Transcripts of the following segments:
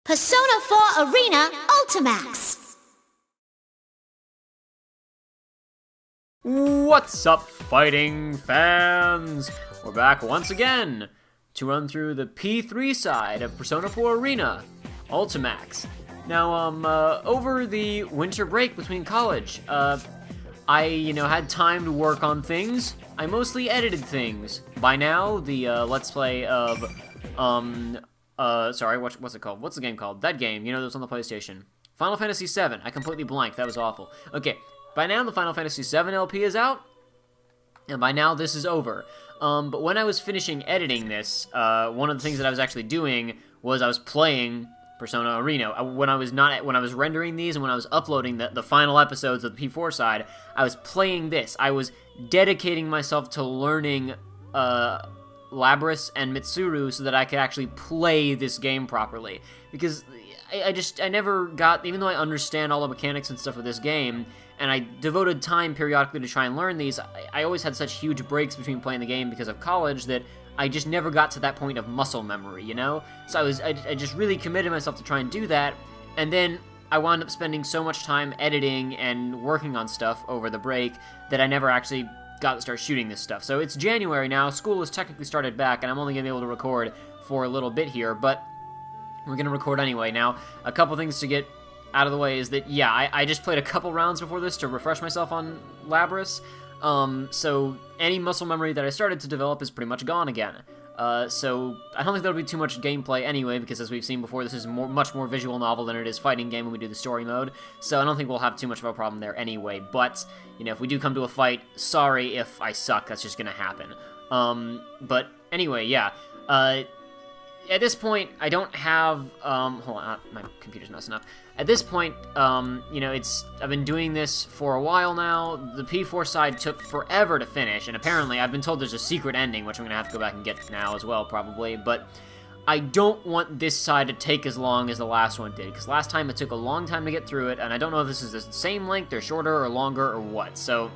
Persona 4 Arena Ultimax! What's up, fighting fans? We're back once again to run through the P3 side of Persona 4 Arena Ultimax. Now, over the winter break between college, I, had time to work on things. I mostly edited things. By now, the, Let's Play of, sorry, what's it called? What's the game called? That game, that was on the PlayStation. Final Fantasy VII. I completely blanked. That was awful. Okay, by now, the Final Fantasy VII LP is out, and by now, this is over. But when I was finishing editing this, one of the things that I was actually doing was I was playing Persona Arena. When I was rendering these and when I was uploading the final episodes of the P4 side, I was playing this. I was dedicating myself to learning Labris and Mitsuru so that I could actually play this game properly. Because I never got, even though I understand all the mechanics and stuff of this game, and I devoted time periodically to try and learn these, I always had such huge breaks between playing the game because of college that I just never got to that point of muscle memory, So I just really committed myself to try and do that, and then I wound up spending so much time editing and working on stuff over the break that I never actually got to start shooting this stuff. So it's January now, school has technically started back, and I'm only going to be able to record for a little bit here, but we're going to record anyway. Now, a couple things to get out of the way is that, yeah, I just played a couple rounds before this to refresh myself on Labris, so any muscle memory that I started to develop is pretty much gone again. So I don't think there'll be too much gameplay anyway, because as we've seen before, this is much more visual novel than it is fighting game when we do the story mode, so I don't think we'll have too much of a problem there anyway, but, if we do come to a fight, sorry if I suck, that's just gonna happen. But anyway, yeah, at this point, I don't have, hold on, my computer's messing up. At this point, I've been doing this for a while now. The P4 side took forever to finish, and apparently I've been told there's a secret ending, which I'm gonna have to go back and get now as well, probably, but I don't want this side to take as long as the last one did, because last time it took a long time to get through it, and I don't know if this is the same length, or shorter, or longer, or what, so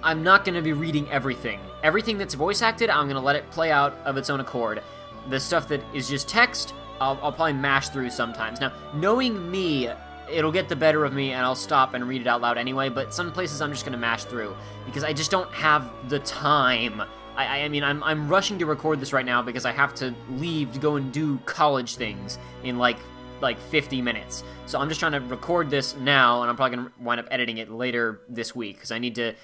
I'm not gonna be reading everything. Everything that's voice acted, I'm gonna let it play out of its own accord. The stuff that is just text, I'll probably mash through sometimes. Now, knowing me, it'll get the better of me, and I'll stop and read it out loud anyway, but some places I'm just gonna mash through, because I just don't have the time. I mean, I'm rushing to record this right now because I have to leave to go and do college things in, like 50 minutes. So I'm just trying to record this now, and I'm probably gonna wind up editing it later this week, because I need to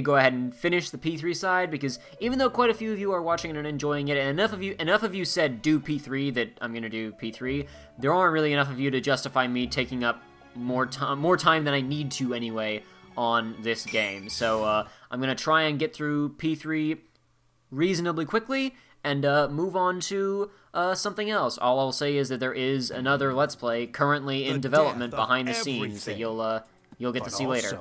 go ahead and finish the P3 side, because even though quite a few of you are watching it and enjoying it, and enough of you said do P3 that I'm gonna do P3, there aren't really enough of you to justify me taking up more time than I need to anyway on this game. So I'm gonna try and get through P3 reasonably quickly and move on to something else. All I'll say is that there is another Let's Play currently in development behind the scenes that you'll get to see later.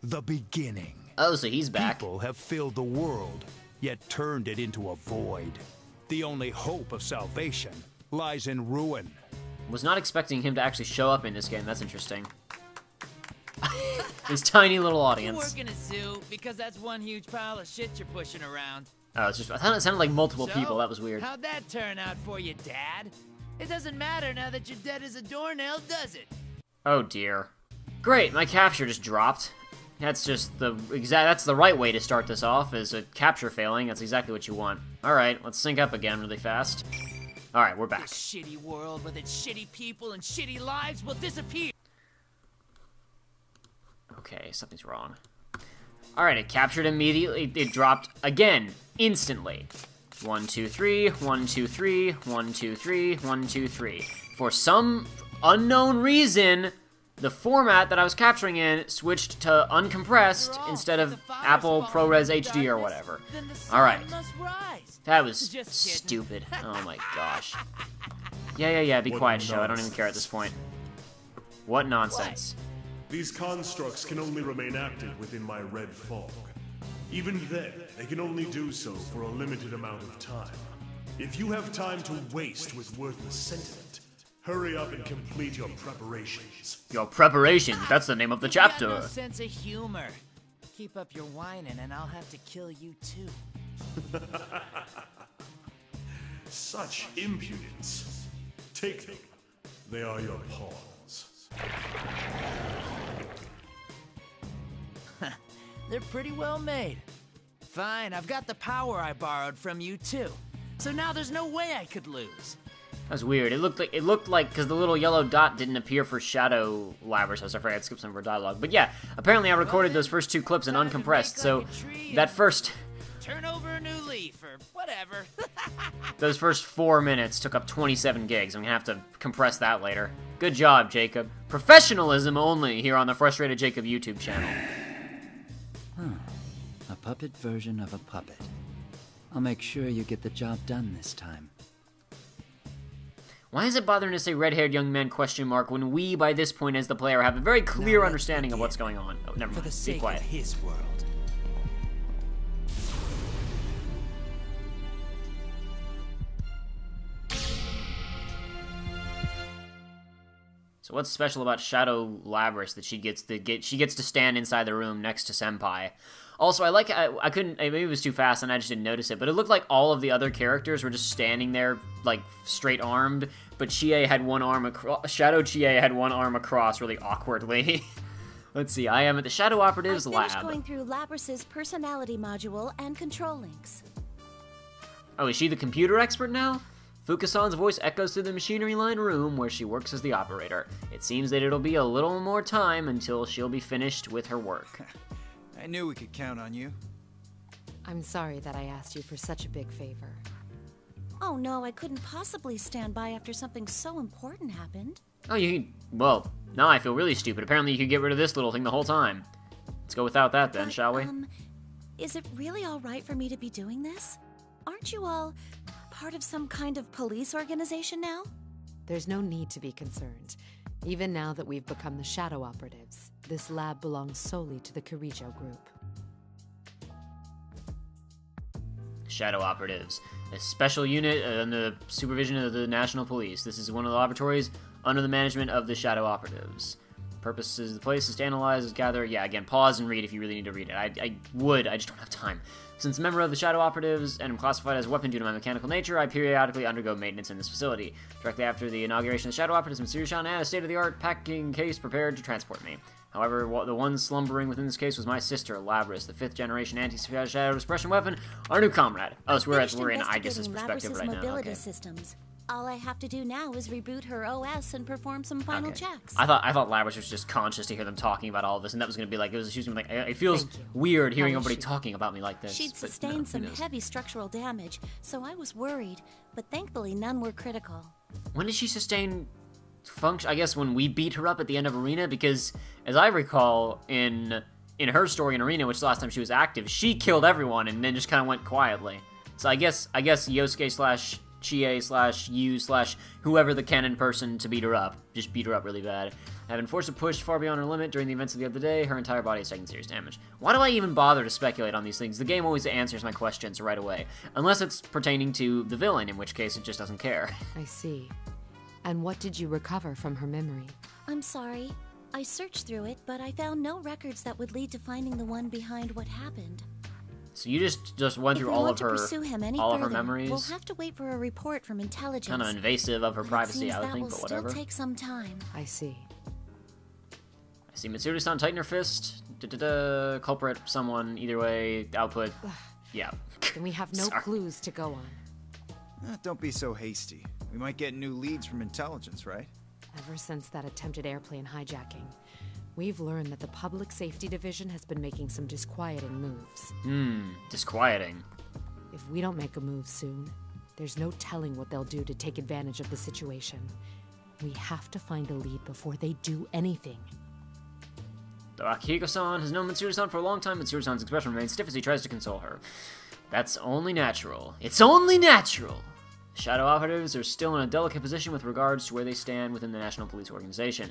The beginning. Oh, so he's back. People have filled the world, yet turned it into a void. The only hope of salvation lies in ruin. Was not expecting him to actually show up in this game. That's interesting. His tiny little audience. You work in a zoo because that's one huge pile of shit you're pushing around. Oh, it's just, I thought it sounded like multiple people. That was weird. How'd that turn out for you, Dad? It doesn't matter now that you're dead as a doornail, does it? Oh dear. Great, my capture just dropped. That's just that's the right way to start this off, is a capture failing. That's exactly what you want. Alright, let's sync up again really fast. Alright, we're back. This shitty world with its shitty people and shitty lives will disappear. Okay, something's wrong. Alright, it captured immediately. It dropped again, instantly. 1, 2, 3, 1, 2, 3, 1, 2, 3, 1, 2, 3. For some unknown reason, the format that I was capturing in switched to uncompressed instead of Apple ProRes HD or whatever. Alright. That was stupid. Oh my gosh. Yeah, be quiet, show. I don't even care at this point. What nonsense. These constructs can only remain active within my red fog. Even then, they can only do so for a limited amount of time. If you have time to waste with worthless sentiment, hurry up and complete your preparations. Your preparations? That's the name of the chapter. You got no sense of humor. Keep up your whining and I'll have to kill you too. Such impudence. Take them. They are your pawns. They're pretty well made. Fine, I've got the power I borrowed from you too. So now there's no way I could lose. That's weird. It looked like because the little yellow dot didn't appear for Shadow Labyrinth, so I forgot to skip some of her dialogue. But yeah, apparently I recorded those first 2 clips in uncompressed, so that first turn over a new leaf or whatever. those first 4 minutes took up 27 gigs. I'm gonna have to compress that later. Good job, Jacob. Professionalism only here on the Frustrated Jacob YouTube channel. A puppet version of a puppet. I'll make sure you get the job done this time. Why is it bothering to say red-haired young man question mark when we, by this point as the player, have a very clear understanding of what's going on? Oh, never mind. For the Be sake quiet. of his world. So what's special about Shadow Labyrinth that she gets to stand inside the room next to Senpai? Also, I couldn't, maybe it was too fast and I just didn't notice it, but it looked like all of the other characters were just standing there, like, straight-armed, but Chie had one arm across, Shadow Chie had one arm across really awkwardly. Let's see, I am at the Shadow Operatives I finished lab. going through Labrys's personality module and control links. Oh, is she the computer expert now? Fukasan's voice echoes through the machinery line room where she works as the operator. It seems that it'll be a little more time until she'll be finished with her work. I knew we could count on you. I'm sorry that I asked you for such a big favor. Oh no, I couldn't possibly stand by after something so important happened. Oh, well, now I feel really stupid. Apparently you could get rid of this little thing the whole time. Let's go without that then, But, shall we? Is it really all right for me to be doing this? Aren't you all part of some kind of police organization now? There's no need to be concerned. Even now that we've become the Shadow Operatives, this lab belongs solely to the Kirijo group. Shadow Operatives, a special unit under the supervision of the National Police. This is one of the laboratories under the management of the Shadow Operatives. Purposes of the place is to analyze, gather. Yeah, again, pause and read if you really need to read it. I would, I just don't have time. Since a member of the Shadow Operatives and am classified as a weapon due to my mechanical nature, I periodically undergo maintenance in this facility. Directly after the inauguration of the Shadow Operatives, Mitsuru Shan had a state-of-the-art packing case prepared to transport me. However, the one slumbering within this case was my sister, Labrys, the 5th-generation anti-shadow suppression weapon, our new comrade. Oh, so we're in Idis's perspective right now. Mobility Okay. systems. All I have to do now is reboot her OS and perform some final checks. I thought Labrys was just conscious to hear them talking about all of this, and that was going to be like, she was gonna be like, it feels weird hearing How is everybody she? talking about me like this. She'd but no, sustained who some knows? heavy structural damage, so I was worried, but thankfully none were critical. When did she sustain function? I guess when we beat her up at the end of Arena, because as I recall in her story in Arena, which is the last time she was active, she killed everyone and then just kind of went quietly. So I guess Yosuke slash Chie slash you slash whoever the canon person to beat her up just beat her up really bad. Having been forced to push far beyond her limit during the events of the other day, her entire body has taken serious damage. Why do I even bother to speculate on these things? The game always answers my questions right away, unless it's pertaining to the villain, in which case it just doesn't care. I see. And what did you recover from her memory? I'm sorry. I searched through it, but I found no records that would lead to finding the one behind what happened. So you just went through all of her memories. We'll have to wait for a report from intelligence. Kind of invasive of her But it privacy, seems I would that think, will but still whatever. take some time. I see. I see Mitsuru-san tighten her fist. Culprit, someone, either way, output. Yeah. Then we have no Sorry. clues to go on. Don't be so hasty. We might get new leads from intelligence, right? Ever since that attempted airplane hijacking, we've learned that the Public Safety Division has been making some disquieting moves. Disquieting. If we don't make a move soon, there's no telling what they'll do to take advantage of the situation. We have to find a lead before they do anything. Though Akihiko-san has known Mitsuru-san for a long time, Mitsuru-san's expression remains stiff as he tries to console her. That's only natural. It's only natural! Shadow Operatives are still in a delicate position with regards to where they stand within the National Police Organization.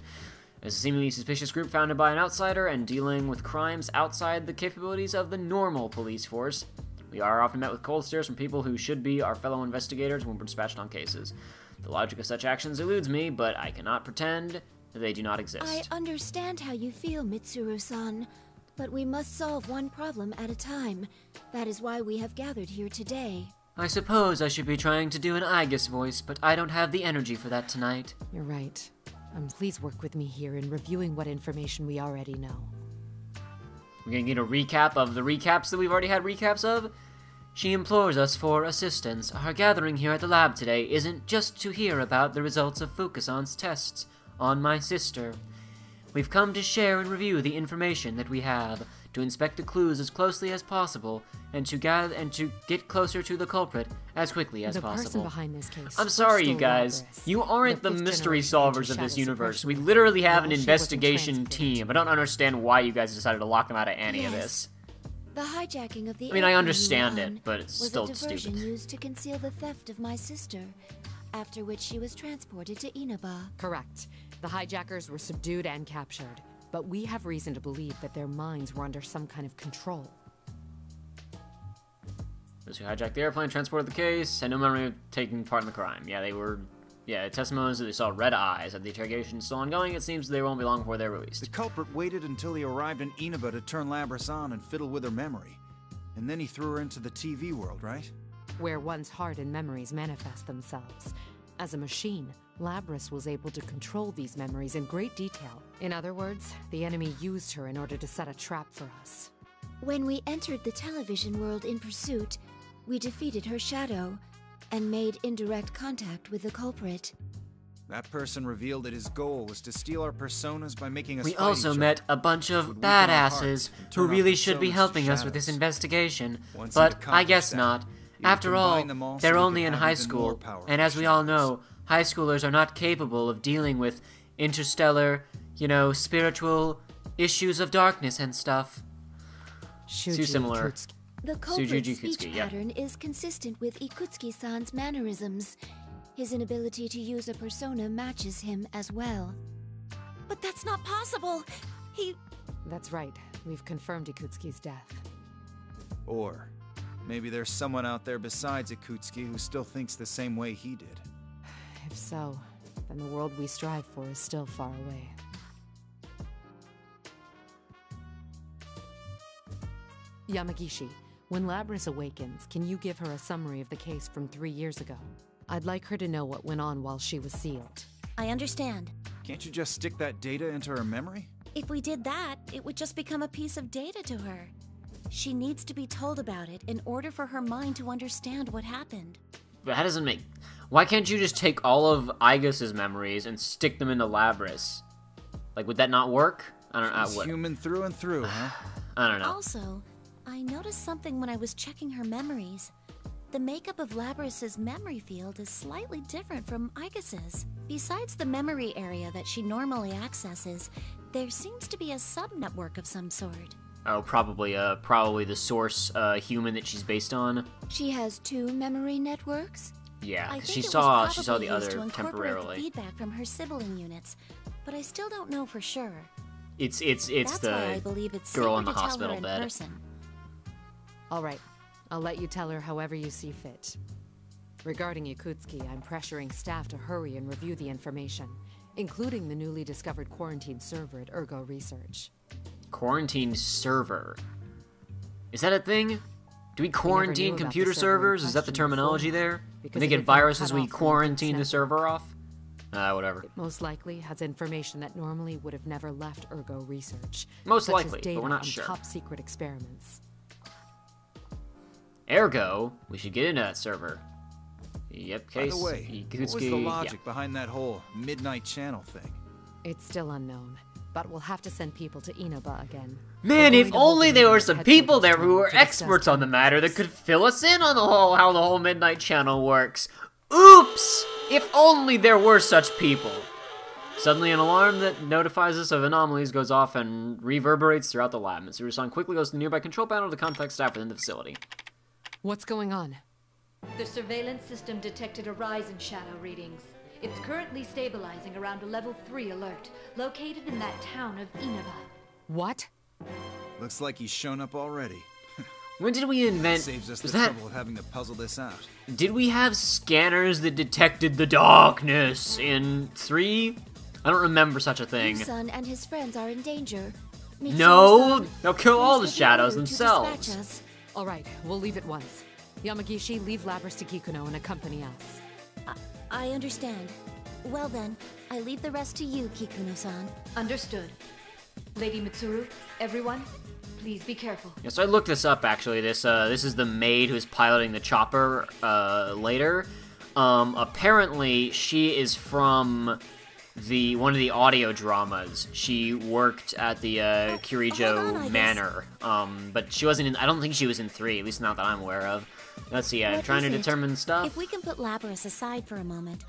As a seemingly suspicious group founded by an outsider and dealing with crimes outside the capabilities of the normal police force, we are often met with cold stares from people who should be our fellow investigators when we're dispatched on cases. The logic of such actions eludes me, but I cannot pretend that they do not exist. I understand how you feel, Mitsuru-san, but we must solve one problem at a time. That is why we have gathered here today. I suppose I should be trying to do an Aegis voice, but I don't have the energy for that tonight. You're right. Please work with me here in reviewing what information we already know. We're gonna get a recap of the recaps that we've already had recaps of. She implores us for assistance. Our gathering here at the lab today isn't just to hear about the results of Fukusan's tests on my sister. We've come to share and review the information that we have, to inspect the clues as closely as possible, and to get closer to the culprit as quickly as possible. The person behind this case. I'm sorry, you guys. You aren't the mystery solvers of this universe. We literally have an investigation team. I don't understand why you guys decided to lock them out of any of this. The hijacking of the I understand it, but it's still was a diversion stupid. used to conceal the theft of my sister, after which she was transported to Inaba. Correct. The hijackers were subdued and captured, but we have reason to believe that their minds were under some kind of control. Those who hijacked the airplane, transported the case, had no memory of taking part in the crime. Yeah, they were... Yeah, testimonies that they saw red eyes. At the interrogation is still ongoing, it seems they won't be long before they're released. The culprit waited until he arrived in Inaba to turn Labris on and fiddle with her memory. And then he threw her into the TV world, right? Where one's heart and memories manifest themselves. As a machine, Labris was able to control these memories in great detail. In other words, the enemy used her in order to set a trap for us. When we entered the television world in pursuit, we defeated her shadow and made indirect contact with the culprit. That person revealed that his goal was to steal our personas by making us We fight also each met other. a bunch of Would weaken our badasses hearts and who turn our really should be personas to helping us with this shadows. investigation, Once but he'd I guess accomplished not. that, he would After all, combine them all so they're we only could in have high even school, more powerful and as we all shadows. know, high schoolers are not capable of dealing with interstellar, spiritual issues of darkness and stuff. Too similar. Ikutsuki. The culprit's Ikutsuki, speech yep. pattern is consistent with Ikutsuki-san's mannerisms. His inability to use a persona matches him as well. But that's not possible. That's right. We've confirmed Ikutsuki's death. Or maybe there's someone out there besides Ikutsuki who still thinks the same way he did. If so, then the world we strive for is still far away. Yamagishi, when Labris awakens, can you give her a summary of the case from 3 years ago? I'd like her to know what went on while she was sealed. I understand. Can't you just stick that data into her memory? If we did that, it would just become a piece of data to her. She needs to be told about it in order for her mind to understand what happened. But that doesn't make... Why can't you just take all of Aigus's memories and stick them into Labris? Like, would that not work? I don't know. She's human through and through, huh? I don't know. Also, I noticed something when I was checking her memories. The makeup of Labris's memory field is slightly different from Aigus's. Besides the memory area that she normally accesses, there seems to be a subnetwork of some sort. Oh, probably the source human that she's based on. She has 2 memory networks? Yeah, I because think she it saw was the probably used other to incorporate temporarily. the feedback from her sibling units, but I still don't know for sure. It's That's why I the believe it's girl safer in the to tell her hospital in bed. person. All right. I'll let you tell her however you see fit. Regarding Ikutsuki, I'm pressuring staff to hurry and review the information, including the newly discovered quarantine server at Ergo Research. Quarantine server. Is that a thing? Do we never quarantine knew about computer the server in servers? Is that the question terminology before, there? because When they it get had been viruses, cut we off from quarantine the internet. server off? Whatever. It most likely has information that normally would have never left Ergo Research. Most such likely, as but data we're not on sure. top secret experiments. Ergo, we should get into that server. Yep, By case. the way, what was Ikutsuki, the logic behind that whole midnight channel thing? It's still unknown, but we'll have to send people to Inaba again. Man, We're if going to hold only a there meeting were at some people there headquarters who were tonight to discuss experts on the matter that plans. could fill us in on how the whole Midnight Channel works. Oops! If only there were such people. Suddenly, an alarm that notifies us of anomalies goes off and reverberates throughout the lab. Mitsuru-san quickly goes to the nearby control panel to contact staff within the facility. What's going on? The surveillance system detected a rise in shadow readings. It's currently stabilizing around a level 3 alert, located in that town of Inaba. What? Looks like he's shown up already. When did we invent... Saves us was the that... trouble of having to puzzle this out. Did we have scanners that detected the darkness in 3? I don't remember such a thing. Son and his friends are in danger. No! Mitsuru-san, They'll kill all the please give shadows order to themselves. dispatch us. All right, we'll leave at once. Yamagishi, leave Labrys to Kikuno and accompany us. I understand. Well then, I leave the rest to you, Kikuno-san. Understood. Lady Mitsuru, everyone, please be careful. Yeah, so I looked this up, actually. This is the maid who's piloting the chopper, later. Apparently, she is from one of the audio dramas. She worked at the, Kirijo Manor. But she wasn't in, I don't think she was in 3, at least not that I'm aware of. Let's see, I'm trying to determine stuff. If we can put Labrys aside for a moment,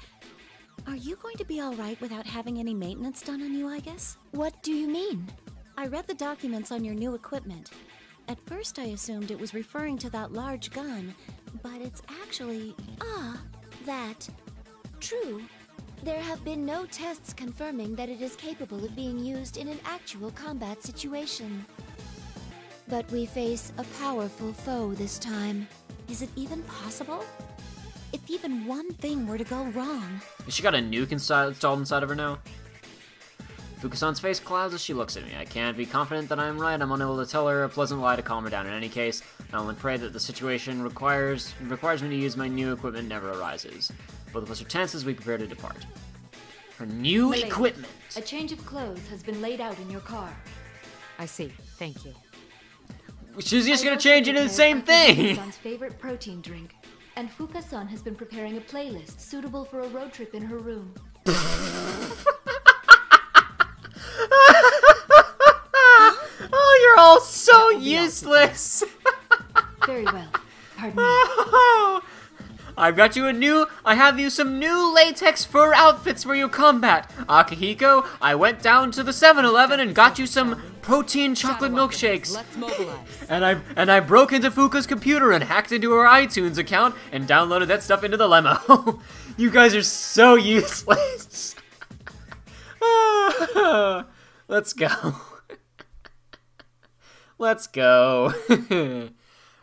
are you going to be alright without having any maintenance done on you, I guess? What do you mean? I read the documents on your new equipment. At first I assumed it was referring to that large gun, but it's actually... that. True. There have been no tests confirming that it is capable of being used in an actual combat situation. But we face a powerful foe this time. Is it even possible? If even one thing were to go wrong... Has she got a nuke installed inside of her now? Fukusan's face clouds as she looks at me. I can't be confident that I'm right. I'm unable to tell her a pleasant lie to calm her down. In any case, I only pray that the situation requires me to use my new equipment never arises. Both of us are tense as we prepare to depart. Her new equipment! A change of clothes has been laid out in your car. I see. Thank you. She's just gonna change into the same thing! Fuka-san's favorite protein drink. And Fuka-san has been preparing a playlist suitable for a road trip in her room. Oh, you're all so useless! Very well. Pardon me. I have you some new latex fur outfits for your combat. Akihiko, I went down to the 7-Eleven and got you some protein chocolate milkshakes. Let's mobilize. and I broke into Fuka's computer and hacked into her iTunes account and downloaded that stuff into the lemo. You guys are so useless. Let's go. Let's go.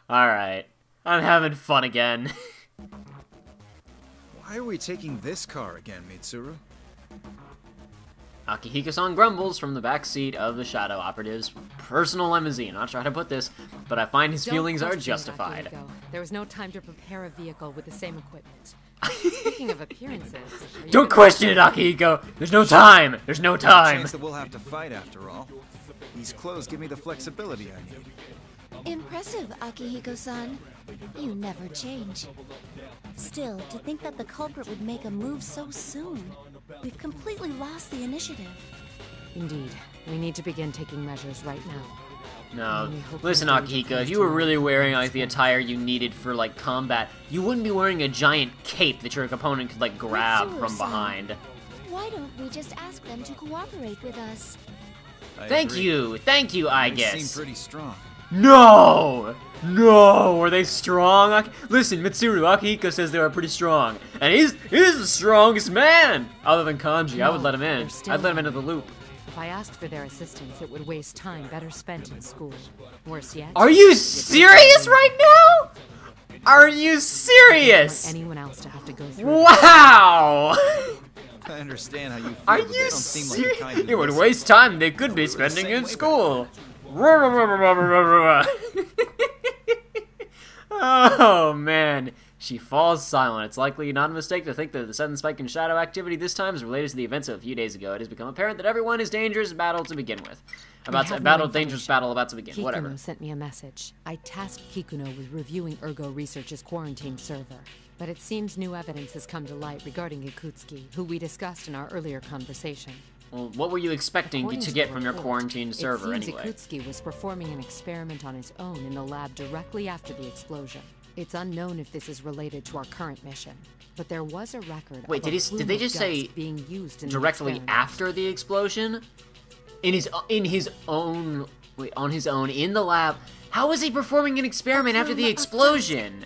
Alright. I'm having fun again. Why are we taking this car again, Mitsuru? Akihiko-san grumbles from the back seat of the Shadow Operative's personal limousine. I'm not sure how to put this, but I find his feelings are justified. There was no time to prepare a vehicle with the same equipment. Speaking of appearances... Don't question it, Akihiko! There's no time! There's no time! Chance that we'll have to fight after all. These clothes give me the flexibility I need. Impressive, Akihiko-san. You never change. Still, to think that the culprit would make a move so soon. We've completely lost the initiative. Indeed. We need to begin taking measures right now. No. Listen, Akihiko, if you were really wearing, like, the attire you needed for, like, combat, you wouldn't be wearing a giant cape that your opponent could, like, grab from behind. Why don't we just ask them to cooperate with us? Thank you, I guess. They seem pretty strong. No! No! Are they strong? Listen, Mitsuru, Akihiko says they are pretty strong. And he's the strongest man! Other than Kanji, I would let him in. I'd let him into the loop. If I asked for their assistance, it would waste time better spent in school. Worse yet... Are you serious right now? Are you serious? Anyone else to have to go through. Wow! I understand how you feel, Are but they you don't seem like the kind serious? of It would waste time they could be spending in school. Oh, man. She falls silent. It's likely not a mistake to think that the sudden spike in shadow activity this time is related to the events of a few days ago. It has become apparent that everyone is dangerous battle to begin with. Dangerous battle about to begin. Kikuno Whatever. Sent me a message. I tasked Kikuno with reviewing Ergo Research's quarantine server. But it seems new evidence has come to light regarding Ikutsuki, who we discussed in our earlier conversation. Well, what were you expecting to get from your quarantined server, it seems anyway? Ikutsuki was performing an experiment on his own in the lab directly after the explosion. It's unknown if this is related to our current mission, but there was a record. Wait, of did they just say being used in directly after the explosion? On his own in the lab? How is he performing an experiment after the explosion?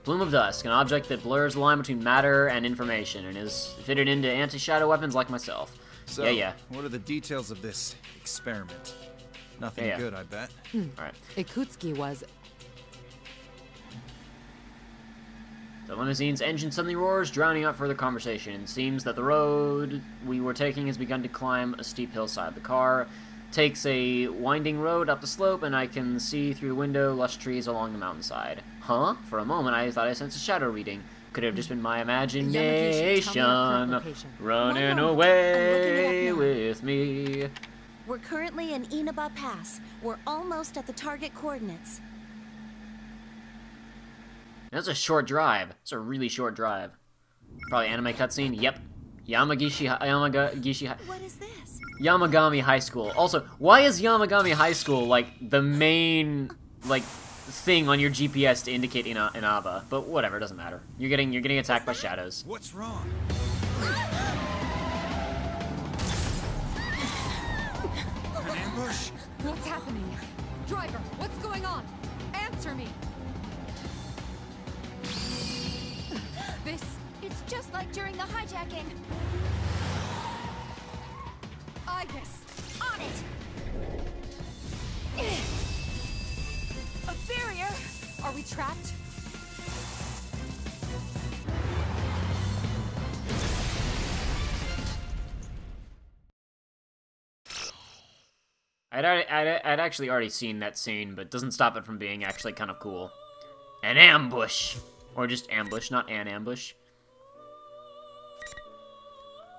Plume of dust, an object that blurs the line between matter and information, and is fitted into anti-shadow weapons like myself. So, yeah. What are the details of this experiment? Nothing good, I bet. Alright. Ikutsuki was... The limousine's engine suddenly roars, drowning out further conversation. It seems that the road we were taking has begun to climb a steep hillside. The car takes a winding road up the slope, and I can see through the window lush trees along the mountainside. Huh? For a moment, I thought I sensed a shadow reading. Could it have just been my imagination running away with me? We're currently in Inaba Pass. We're almost at the target coordinates. That's a short drive. It's a really short drive. Probably anime cutscene. Yep. Yamagishi What is this? Yamagami High School. Also, why is Yamagami High School like the main like thing on your GPS to indicate Inaba? But whatever, it doesn't matter. You're getting attacked by shadows. What's wrong? An ambush? What's happening? Driver, what's going on? Answer me! This... It's just like during the hijacking. Igus! On it! A barrier! Are we trapped? I'd actually already seen that scene, but it doesn't stop it from being actually kind of cool. An ambush! Or just ambush, not an ambush.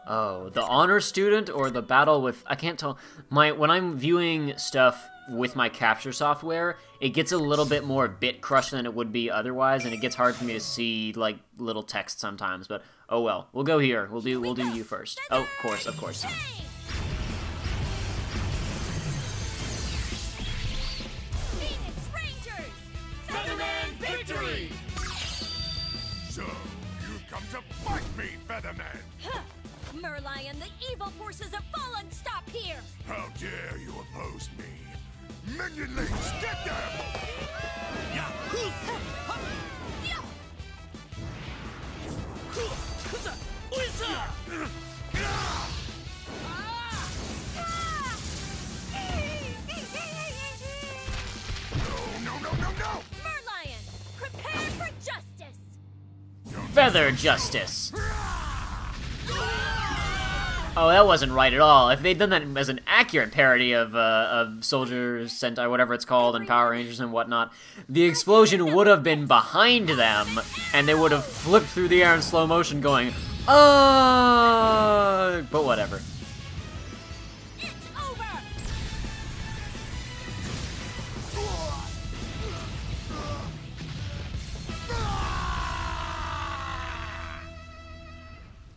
Oh, the honor student or the battle with... I can't tell. When I'm viewing stuff with my capture software, it gets a little bit more bit crushed than it would be otherwise, and it gets hard for me to see, like, little text sometimes, but oh well. We'll go here. We'll do you first. Oh, of course. Featherman victory! So, you've come to fight me, Featherman! Huh. Merlion, the evil forces have fallen! Stop here! How dare you oppose me? Minionlings, get them! No! Merlion, prepare for justice! Feather justice! Oh, that wasn't right at all. If they'd done that as an accurate parody of Soldiers, Sentai, whatever it's called, and Power Rangers and whatnot, the explosion would have been behind them, and they would have flipped through the air in slow motion going, but whatever. It's over!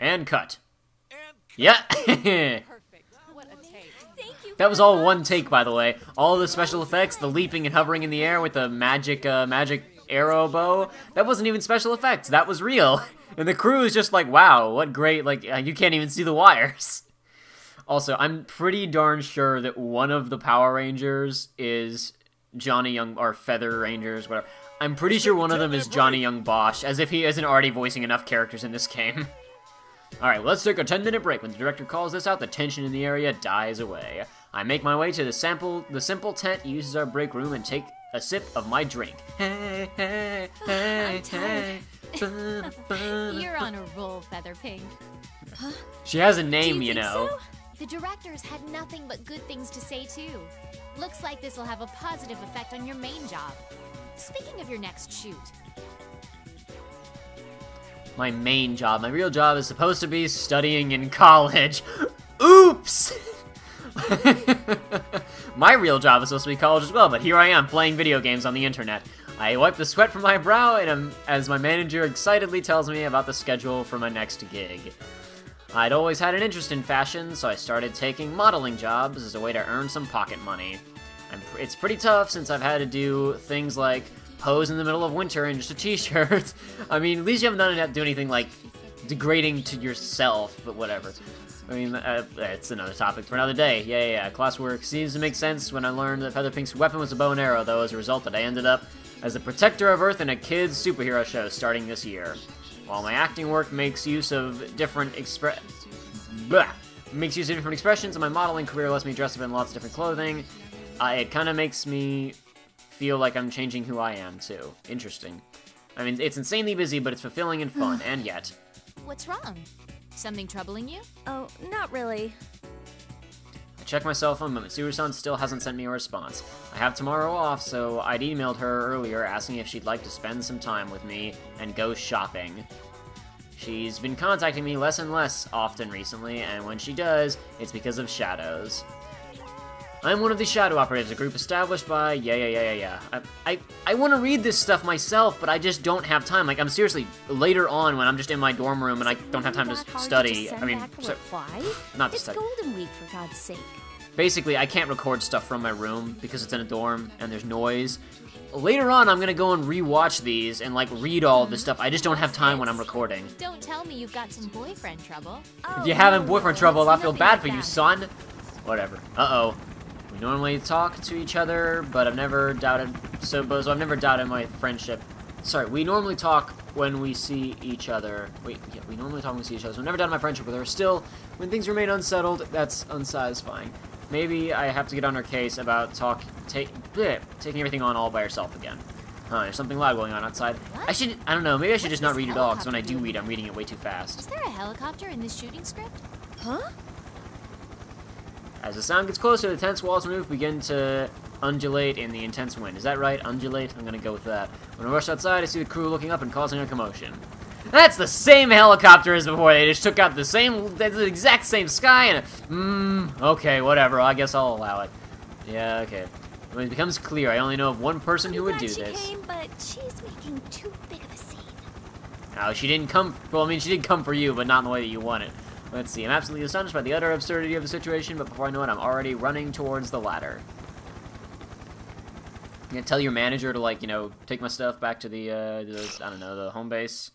And cut. Yeah. Perfect. What a take. Thank you. That was all one take, by the way. All the special effects, the leaping and hovering in the air with the magic arrow bow, that wasn't even special effects. That was real. And the crew is just like, wow, what great, like, you can't even see the wires. Also, I'm pretty darn sure that one of the Power Rangers is Johnny Young, or Feather Rangers, whatever. I'm pretty sure one of them is Johnny Young Bosch, as if he isn't already voicing enough characters in this game. Alright, well, let's take a 10-minute break. When the director calls this out, the tension in the area dies away. I make my way to the simple tent, uses our break room, and take a sip of my drink. Hey, hey, hey, I'm tired. hey. You're on a roll, Featherpink. Huh? She has a Do name, you think know. so? The directors had nothing but good things to say, too. Looks like this will have a positive effect on your main job. Speaking of your next shoot... My main job. My real job is supposed to be studying in college. Oops! My real job is supposed to be college as well, but here I am playing video games on the internet. I wipe the sweat from my brow as my manager excitedly tells me about the schedule for my next gig. I'd always had an interest in fashion, so I started taking modeling jobs as a way to earn some pocket money. It's pretty tough since I've had to do things like pose in the middle of winter in just a t-shirt. I mean, at least you haven't done to do anything, like, degrading to yourself, but whatever. I mean, it's another topic for another day. Yeah. Classwork seems to make sense when I learned that Featherpink's weapon was a bow and arrow, though as a result that I ended up as the protector of Earth in a kids' superhero show starting this year. While my acting work makes use of different expressions, and my modeling career lets me dress up in lots of different clothing, it kind of makes me feel like I'm changing who I am, too. Interesting. I mean, it's insanely busy, but it's fulfilling and fun, and yet... What's wrong? Something troubling you? Oh, not really. I check my cell phone, but Mitsuru-san still hasn't sent me a response. I have tomorrow off, so I'd emailed her earlier asking if she'd like to spend some time with me and go shopping. She's been contacting me less and less often recently, and when she does, it's because of shadows. I'm one of the Shadow Operatives, a group established by... I want to read this stuff myself, but I just don't have time. Like, I'm seriously, later on when I'm just in my dorm room and I don't have time to study... I mean, not to study. It's Golden Week, for God's sake. Basically, I can't record stuff from my room because it's in a dorm and there's noise. Later on, I'm gonna go and rewatch these and, like, read all this stuff. I just don't have time when I'm recording. Don't tell me you've got some boyfriend trouble. If you're having boyfriend trouble, I feel bad for you, son. Whatever. Uh-oh. We normally talk to each other, but I've never doubted... So I've never doubted my friendship. Sorry, we normally talk when we see each other. Wait, yeah, we normally talk when we see each other, so I've never doubted my friendship with her. Still, when things remain unsettled, that's unsatisfying. Maybe I have to get on her case about taking everything on all by herself again. Huh, there's something loud going on outside. I don't know, maybe I should just not read it all, because when I do read, I'm reading it way too fast. Is there a helicopter in this shooting script? Huh? As the sound gets closer, the tense walls move begin to undulate in the intense wind. Is that right? Undulate? I'm gonna go with that. When I rush outside, I see the crew looking up and causing a commotion. That's the same helicopter as before. They just took out the exact same sky and... okay, whatever. I guess I'll allow it. Yeah, okay. When it becomes clear, I only know of one person who would do this. Came, but she's making too big of a scene. No, she didn't come... Well, I mean, she did come for you, but not in the way that you want it. Let's see, I'm absolutely astonished by the utter absurdity of the situation, but before I know it, I'm already running towards the ladder. You gonna tell your manager to, like, you know, take my stuff back to the I don't know, the home base?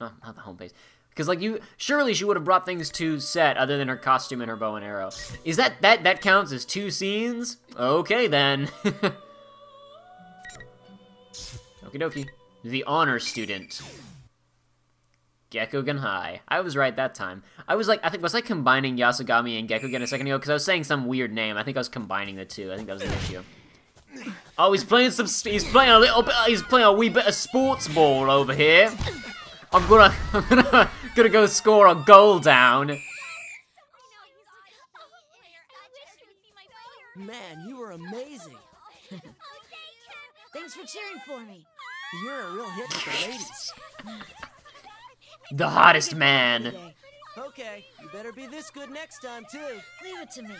No, not the home base. Because, like, surely she would have brought things to set other than her costume and her bow and arrow. Is that counts as 2 scenes? Okay, then. Okie dokie. The honor student. Gekkougen High. I was right that time. I was like, was I combining Yasugami and Gekkougen a second ago? Because I was saying some weird name. I think I was combining the two. I think that was the issue. Oh, he's playing a wee bit of sports ball over here. I'm gonna go score a goal down. Man, you were amazing. Thanks for cheering for me. You're a real hit with the ladies. The hottest man. Okay, you better be this good next time too. Leave it to me.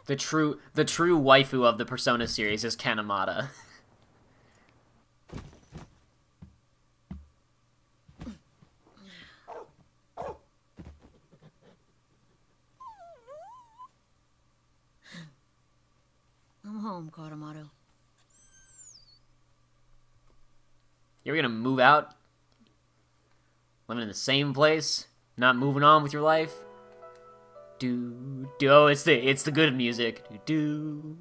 The true waifu of the Persona series is Kanemata. I'm home, Koromaru. You're gonna move out? Living in the same place? Not moving on with your life? Oh, it's the good music. Do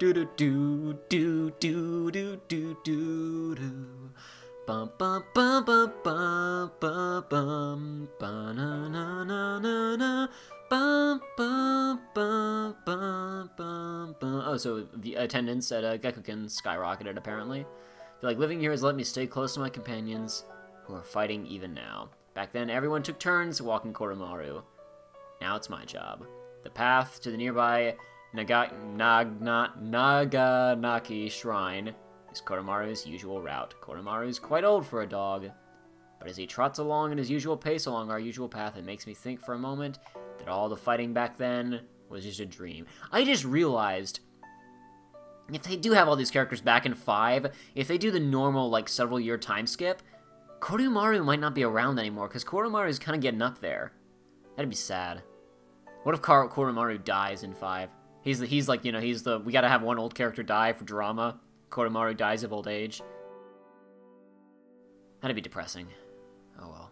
do do do do do do do do. Bum bum bum bum bum bum bum bum na na na na na. Bum bum bum bum bum bum. Oh, so the attendance at Gekkougen skyrocketed apparently. I feel like living here has let me stay close to my companions, who are fighting even now. Back then, everyone took turns walking Koromaru. Now it's my job. The path to the nearby Naganaki Shrine is Koromaru's usual route. Koromaru's quite old for a dog, but as he trots along at his usual pace along our usual path, it makes me think for a moment that all the fighting back then was just a dream. I just realized, if they do have all these characters back in 5, if they do the normal, like, several-year time skip, Koromaru might not be around anymore, because Koromaru is kind of getting up there. That'd be sad. What if Koromaru dies in 5? He's like, you know, we gotta have one old character die for drama. Koromaru dies of old age. That'd be depressing. Oh well.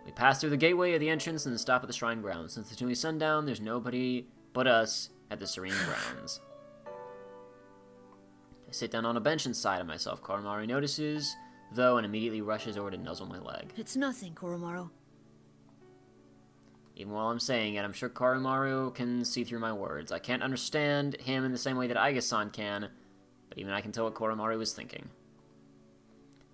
We pass through the gateway at the entrance and stop at the shrine grounds. Since it's nearly sundown, there's nobody but us at the serene grounds. I sit down on a bench inside of myself. Koromaru notices, though, and immediately rushes over to nuzzle my leg. It's nothing, Koromaru. Even while I'm saying it, I'm sure Koromaru can see through my words. I can't understand him in the same way that Aiga-san can, but even I can tell what Koromaru is thinking.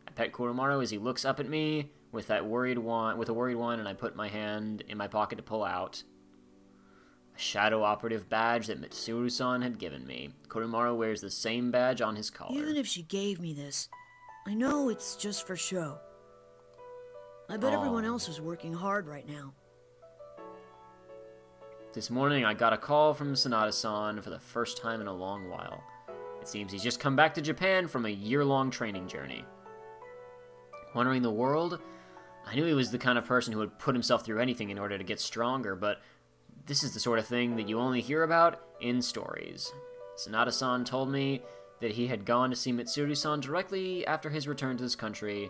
I pet Koromaru as he looks up at me with a worried whine, and I put my hand in my pocket to pull out. A shadow operative badge that Mitsuru-san had given me. Koromaru wears the same badge on his collar. Even if she gave me this, I know it's just for show. I bet everyone else is working hard right now. This morning, I got a call from Sanada-san for the first time in a long while. It seems he's just come back to Japan from a year-long training journey. Wandering the world? I knew he was the kind of person who would put himself through anything in order to get stronger, but this is the sort of thing that you only hear about in stories. Sanada-san told me that he had gone to see Mitsuru-san directly after his return to this country,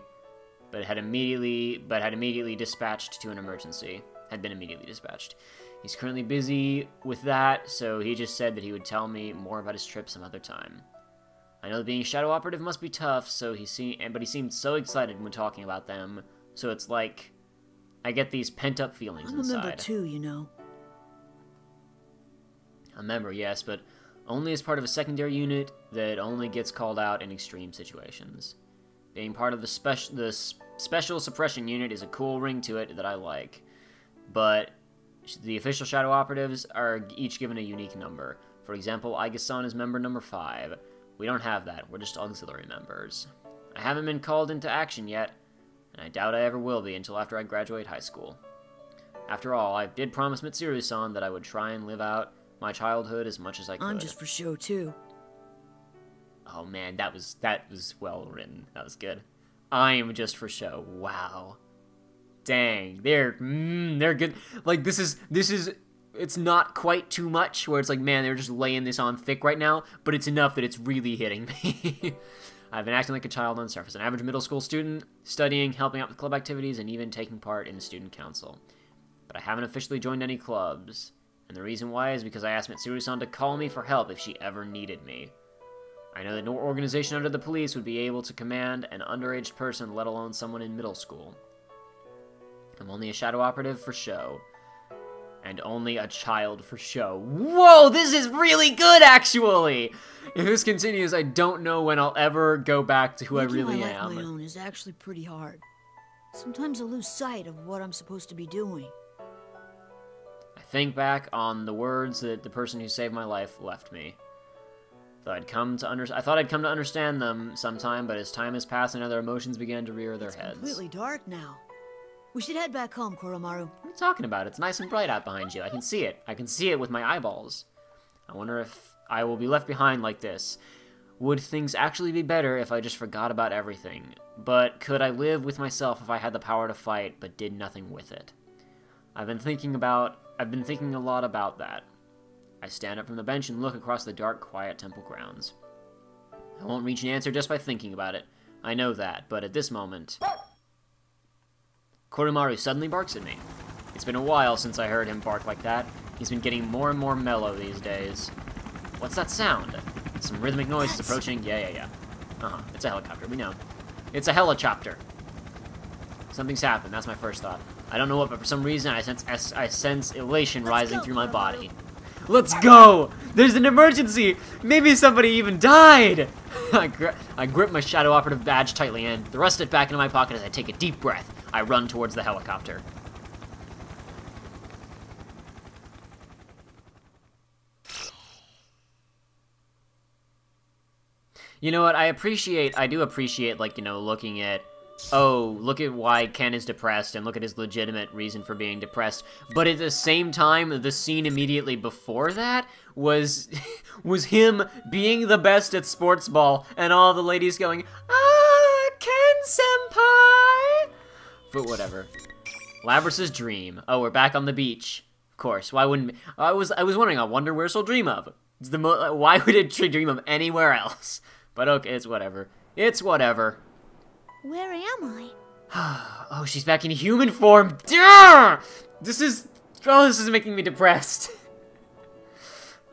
but had immediately dispatched to an emergency. Had been immediately dispatched. He's currently busy with that, so he just said that he would tell me more about his trip some other time. I know that being a shadow operative must be tough, but he seemed so excited when talking about them, so it's like I get these pent-up feelings inside. I'm a member too, you know. A member, yes, but only as part of a secondary unit that only gets called out in extreme situations. Being part of the special suppression unit is a cool ring to it that I like, but the official shadow operatives are each given a unique number. For example, Aiga-san is member number 5. We don't have that, we're just auxiliary members. I haven't been called into action yet, and I doubt I ever will be until after I graduate high school. After all, I did promise Mitsuru-san that I would try and live out my childhood as much as I could. I'm just for show too. Oh man, that was well written. That was good. I am just for show. Wow. Dang, they're good. Like this is it's not quite too much where it's like, man, they're just laying this on thick right now, but it's enough that it's really hitting me. I've been acting like a child on the surface, an average middle school student, studying, helping out with club activities, and even taking part in the student council. But I haven't officially joined any clubs, and the reason why is because I asked Mitsuru-san to call me for help if she ever needed me. I know that no organization under the police would be able to command an underage person, let alone someone in middle school. I'm only a shadow operative for show. And only a child for show. Whoa, this is really good, actually! If this continues, I don't know when I'll ever go back to who I really Making my am. life my own is actually pretty hard. Sometimes I lose sight of what I'm supposed to be doing. I think back on the words that the person who saved my life left me. I thought I'd come to understand them sometime, but as time has passed and other emotions began to rear their heads. It's completely dark now. We should head back home, Koromaru. What are you talking about? It's nice and bright out behind you. I can see it. I can see it with my eyeballs. I wonder if I will be left behind like this. Would things actually be better if I just forgot about everything? But could I live with myself if I had the power to fight, but did nothing with it? I've been thinking a lot about that. I stand up from the bench and look across the dark, quiet temple grounds. I won't reach an answer just by thinking about it. I know that, but at this moment... Koromaru suddenly barks at me. It's been a while since I heard him bark like that. He's been getting more and more mellow these days. What's that sound? Some rhythmic noise is approaching. Yeah. It's a helicopter, we know. It's a helichopter. Something's happened, that's my first thought. I don't know what, but for some reason I sense elation rising through my body. Let's go! There's an emergency! Maybe somebody even died! I grip my shadow operative badge tightly and thrust it back into my pocket as I take a deep breath. I run towards the helicopter. You know what, I do appreciate, like, you know, looking at, oh, look at why Ken is depressed, and look at his legitimate reason for being depressed. But at the same time, the scene immediately before that was him being the best at sports ball, and all the ladies going, ah, Ken-senpai! But whatever. Labrys's dream. Oh, we're back on the beach. Of course, why wouldn't... I was wondering, I wonder where she'll dream of. It's why would it dream of anywhere else? But okay, it's whatever. It's whatever. Where am I? Oh, she's back in human form. Duh! This is making me depressed.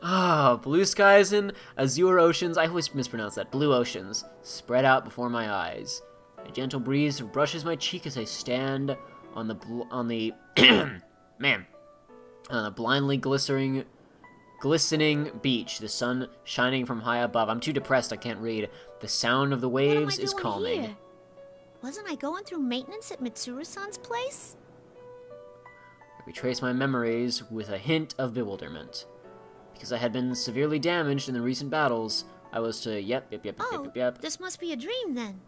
Ah, blue skies and azure oceans. I always mispronounce that. Blue oceans spread out before my eyes. A gentle breeze brushes my cheek as I stand on the blindly glistening beach, the sun shining from high above. I'm too depressed, I can't read. The sound of the waves is calming. Here? Wasn't I going through maintenance at Mitsuru-san's place? I retraced my memories with a hint of bewilderment. Because I had been severely damaged in the recent battles, I was to yep. This must be a dream then.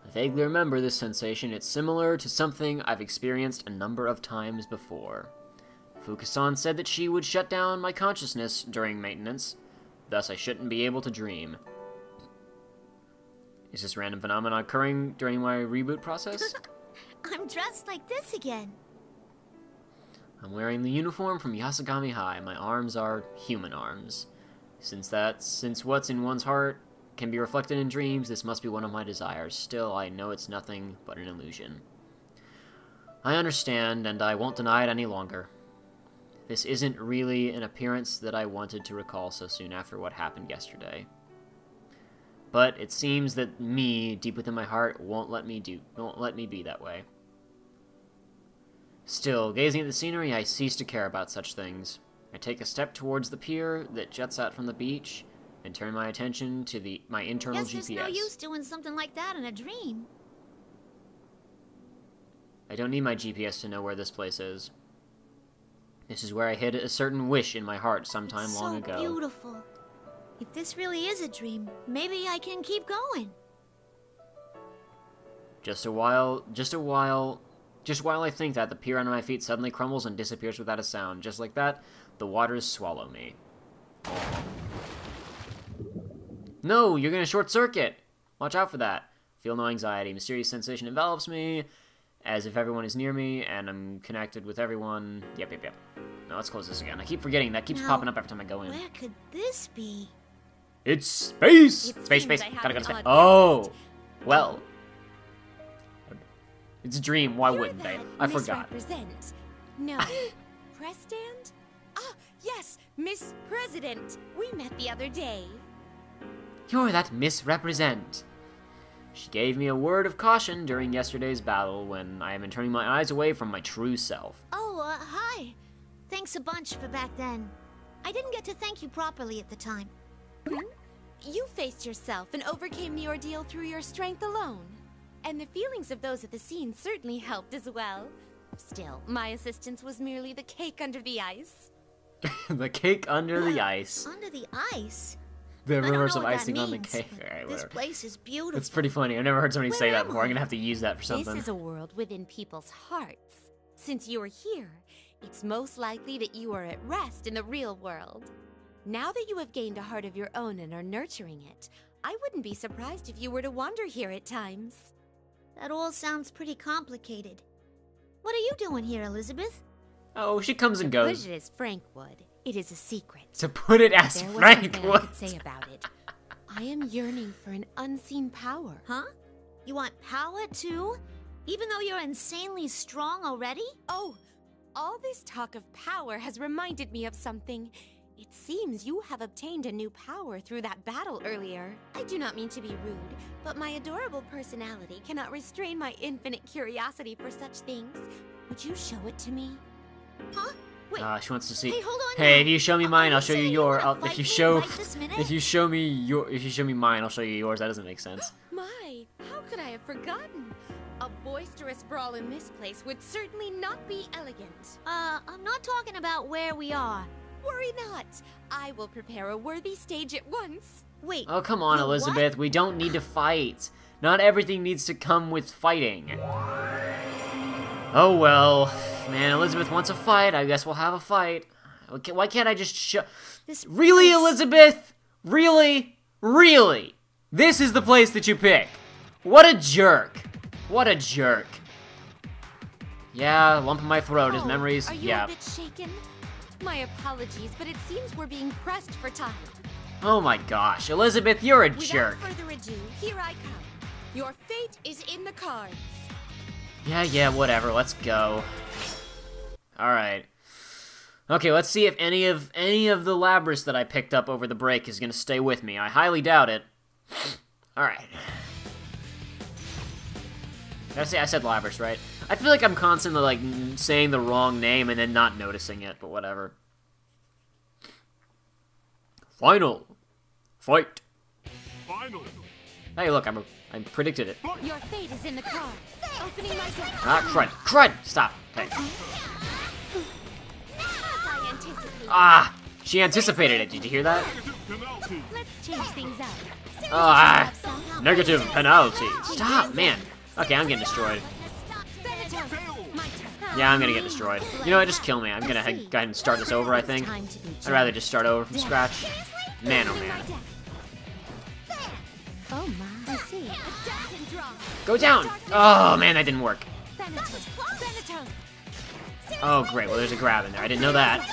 I vaguely remember this sensation. It's similar to something I've experienced a number of times before. Fukasan said that she would shut down my consciousness during maintenance, thus I shouldn't be able to dream. Is this random phenomenon occurring during my reboot process? I'm dressed like this again. I'm wearing the uniform from Yasagami High. My arms are human arms. Since what's in one's heart can be reflected in dreams, this must be one of my desires. Still, I know it's nothing but an illusion. I understand, and I won't deny it any longer. This isn't really an appearance that I wanted to recall so soon after what happened yesterday. But it seems that me, deep within my heart, won't let me be that way. Still, gazing at the scenery, I cease to care about such things. I take a step towards the pier that juts out from the beach, and turn my attention to my internal GPS. Guess there's no use doing something like that in a dream. I don't need my GPS to know where this place is. This is where I hid a certain wish in my heart sometime long ago. So beautiful. If this really is a dream, maybe I can keep going. Just while I think that, the pier under my feet suddenly crumbles and disappears without a sound. Just like that, the waters swallow me. No, you're gonna short circuit! Watch out for that. Feel no anxiety. Mysterious sensation envelops me, as if everyone is near me, and I'm connected with everyone. Yep. Now let's close this again. I keep forgetting. That keeps popping up every time I go in. Where could this be? It's space! Space. Gotta go to space. Oh! Well. It's a dream. Why wouldn't they? I forgot. No. Press stand? Ah, yes! Miss President! We met the other day. You're that misrepresent. She gave me a word of caution during yesterday's battle when I have been turning my eyes away from my true self. Oh, hi. Thanks a bunch for back then. I didn't get to thank you properly at the time. You faced yourself and overcame the ordeal through your strength alone. And the feelings of those at the scene certainly helped as well. Still, my assistance was merely the cake under the ice. The cake under the ice. Under the ice? The reverse of icing on the cake. Alright, this place is beautiful. It's pretty funny. I've never heard somebody say that before. I'm gonna have to use that for something. This is a world within people's hearts. Since you are here, it's most likely that you are at rest in the real world. Now that you have gained a heart of your own and are nurturing it, I wouldn't be surprised if you were to wander here at times. That all sounds pretty complicated. What are you doing here, Elizabeth? Oh, she comes and goes. To put it as Frank would, it is a secret. To put it as Frank would. I could say about it. I am yearning for an unseen power. Huh? You want power too? Even though you're insanely strong already? Oh, all this talk of power has reminded me of something. It seems you have obtained a new power through that battle earlier. I do not mean to be rude, but my adorable personality cannot restrain my infinite curiosity for such things. Would you show it to me? Huh? Wait. She wants to see. Hey, hold on. Hey, if you show me mine, I'll show you yours. If you show me mine, I'll show you yours. That doesn't make sense. My, how could I have forgotten? A boisterous brawl in this place would certainly not be elegant. I'm not talking about where we are. Worry not. I will prepare a worthy stage at once. Wait. Oh, come on, Elizabeth. We don't need to fight. Not everything needs to come with fighting. Oh, well. Man, Elizabeth wants a fight. I guess we'll have a fight. Okay, why can't I just show... Really, Elizabeth? Really? Really? This is the place that you pick? What a jerk. What a jerk. Yeah, lump in my throat. His memories... Are you a bit shaken? My apologies, but it seems we're being pressed for time. Oh my gosh, Elizabeth, you're a jerk. Without further ado, here I come. Your fate is in the cards. Yeah, whatever, let's go. Alright. Okay, let's see if any of the Labrys that I picked up over the break is gonna stay with me. I highly doubt it. Alright. Gotta say, I said Labrys, right? I feel like I'm constantly, like, saying the wrong name and then not noticing it, but whatever. Final. Fight. Final. Hey, look, I'm I predicted it. Your fate is in the cards. Opening my door. Ah, crud. Crud! Stop. Okay. Ah! She anticipated it. Did you hear that? Let's change things up. Ah! Negative penalty. Stop, man. Okay, I'm getting destroyed. Yeah, I'm gonna get destroyed. You know what? Just kill me. I'm gonna go ahead and start this over, I think. I'd rather just start over from scratch. Man, oh man. Oh my. I see. Go down! Oh man, that didn't work. Oh great, well there's a grab in there. I didn't know that.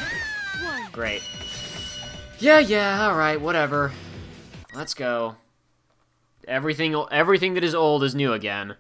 Great. Yeah, alright, whatever. Let's go. Everything that is old is new again.